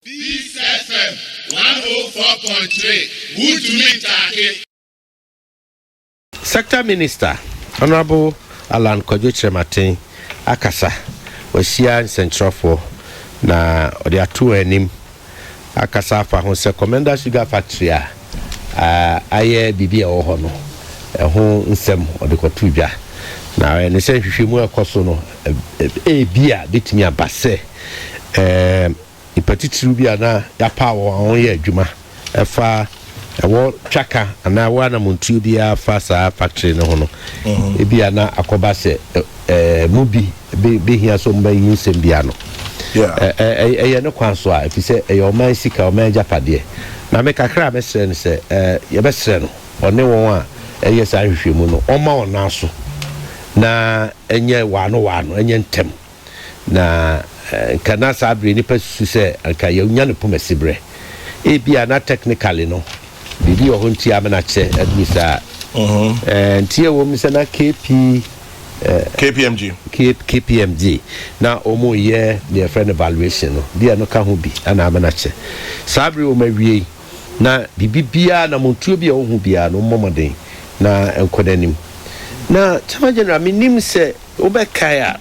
Peace FM 104.3. Good to meet you. Sector Minister, Honorable Alan Kojo Chematin, Akasa, Osia Nsentrofo, na odi atu anim akasa fa ho se Commander Sugar Factory aye bibia wo ho no ho nsem odi kotu dwa na ne se hwehwemu ekoso no bia betimi abase ipatitiru bia na ya pawo ho ye adwuma efa ewo twaka ana wa na muntu bia fa sa factory no ho no bia na akoba se mubi be hia so mba yin nsem bia no no kwanso a if say e man sika o man japade na me kakra me sre ne se ye be sre no one won a ye sa hwehwemu no o ma won aso na enye wano enye ntem na kana sabre ni pasu se aka ye nya ne pomasibre e bia na technically no bibi o honti amana che admisa ntie wo mi se na KPMG na omo ye their friend evaluation no dia no ka ho bi ana amana che sabre o mawie na bibia na montuo bia o hu bia no momoden na enkodanim na chama general minim se obekaya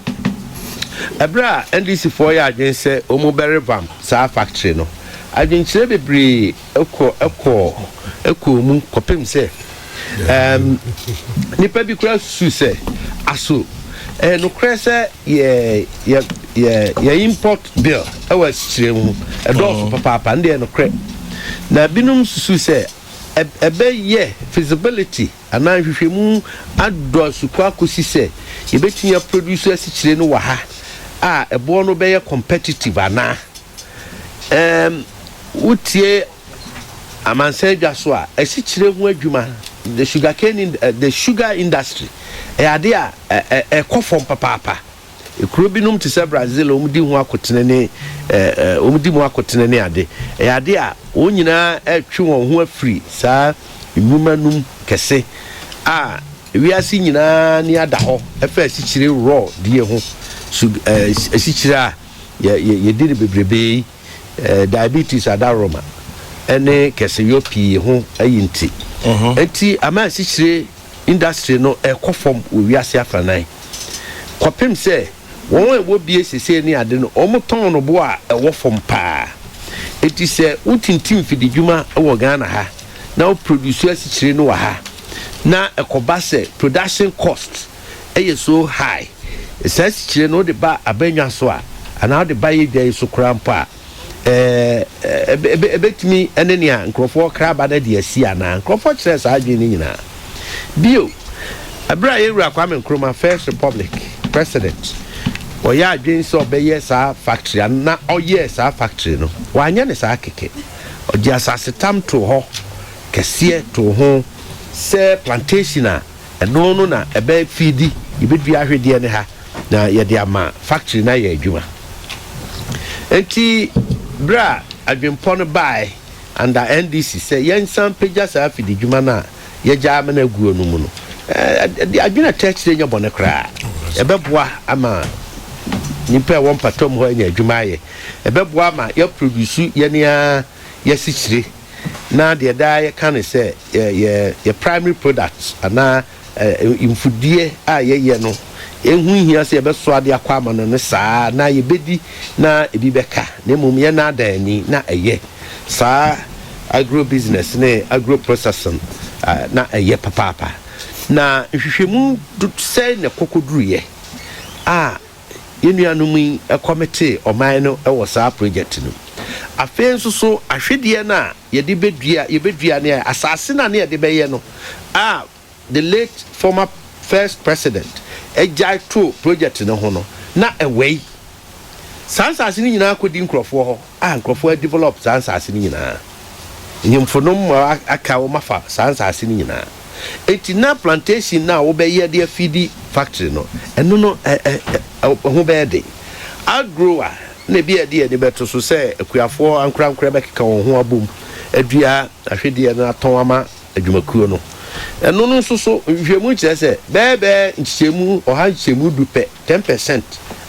abra NDC for ya agent se omo berevamp sa factory no agent chire bebre eko mu kopem se nipa bi kura su se aso no krese ye import bill was chire mu do papa nde no kre na binum su se ebe ye feasibility ana hwehwemu adosu kwa kosi se ye betinya producer si chire no wa ha ebo no be ye competitive ana utie amanse dwaso a esi chire hu adwuma the sugar industry ade a kofom papa ekuro binum te se Brazil omudi hu akotene ne omudi mu akotene ne ade a onyina atwe won ho afri saa nyumanum kese wiase nyina ni ada ho efa asichire raw die ho asichire a ye diri bebrebe diabetes adaroma ene kese yopi ho ayinti enti ama asichire industry no ekofom wiase afanan kopem se won ewo bie sese ni ade no omoton no bo a ewo fom pa eti se utintim fidi dwuma ewo Ghana ha na o producer asichire no wa ha na ekoba se production cost so high esa asichire no de ba abanwa so a ana de ba ye dai so krampa ebetimi enene a nkrofo kraba da de asi ana nkrofo kire sa adwe ni nyina bio abra ye wura Kwame Nkrumah First Republic president oya adwen so obeye sa factory na oye sa factory no wanya ne sa keke oji asase tam to ho kese to ho se plantation a eno no na ebe feedi ibedua ahwede ne ha na ye de ama factory na ye adwuma enti bra adwenpon no bai under NDC say yensan peja sa afidi dwuma na ye jama na guo no mu no adwena techre nya bone kra ebeboa ama nipa won patom ho nya adwuma ye ebeboa ma ya produce ye nia ye sichire na de da ye kan say ye primary products ana infudie ye no ehu hia se ebeso ade akwa ma no saa na ye bedi na ebi beka na mum ye na da ani na eye saa agro business ne agro processing na eye papa na hwehwemu se ne kokoduru ye yenuanum yi committee oman no ewo saa project no afenso so ahwede na ye de bedua ye bedua ne asase na ne ye de beye no the late former first president ejai to project no ho no na ewei sansase ni nyina akodi nkrofo ho nkrofo develop sansase ni nyina nyimfonom aka wo mafa sansase ni nyina eti na plantation na wo be ye de feed factory no eno no ho be de agro na bi e de beto so se akuafo ankra be keka wo ho abom adua ahwede na aton ama adwumakuo no eno no so hwemu kire se bebe nchemu oha nchemu dupe 10%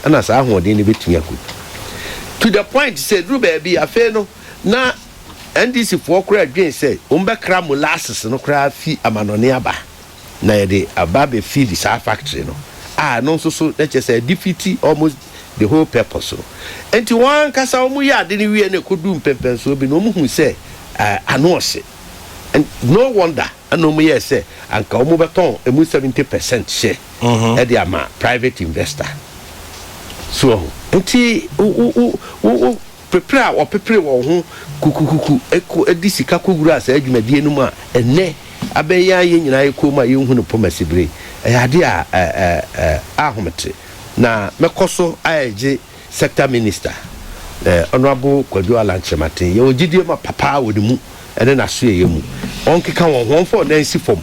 ana sa ahoden ne betumi akọ to the point say duru baby afa no na NDC for kura dwen say umbekra molasses no kra fi amanone aba na yede aba be feed the factory no no so let you say defeat almost the whole purpose so enti wan kasa omu ya de ni wie na kodu mpempen so bi no mu hu say anose and no wonder anomu ye say anka omu beton emu 70% share e dey ama private investor so enti prepare wo ho kukukuku eko edisika kogura asa adwumadie no mu a enne abeya ye nyina ekoma ye hu no pomasibre ade ahomete na mekoso aje sector minister honorable Kwadwo Alanchematen ye ogidie ma papa wodi mu ene na so ye mu onkeka won for nansi fom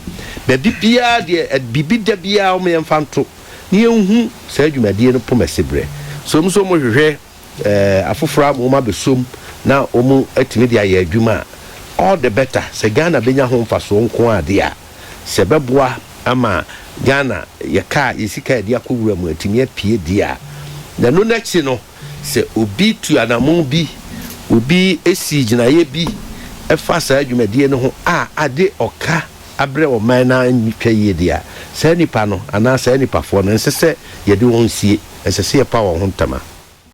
ba bibia de bibida bia o me mfanto ne hu sa adwumadie no pomasibre so mso mo hwehwe afofra mo ma besom na omu atimi dia ya adwuma all the better se Ghana benya ho mfaso nko ade a se beboa ama Ghana yeka yesika dia kowura mu atimi apie dia na no nachi no se obi tu anamon bi obi esi ginaye bi efa sa adwumadie no ho ade oka abre o man na ntwa ye dia se nipa no ana se nipa fo no nsese ye de won sie nsese ye pa wo ho ntama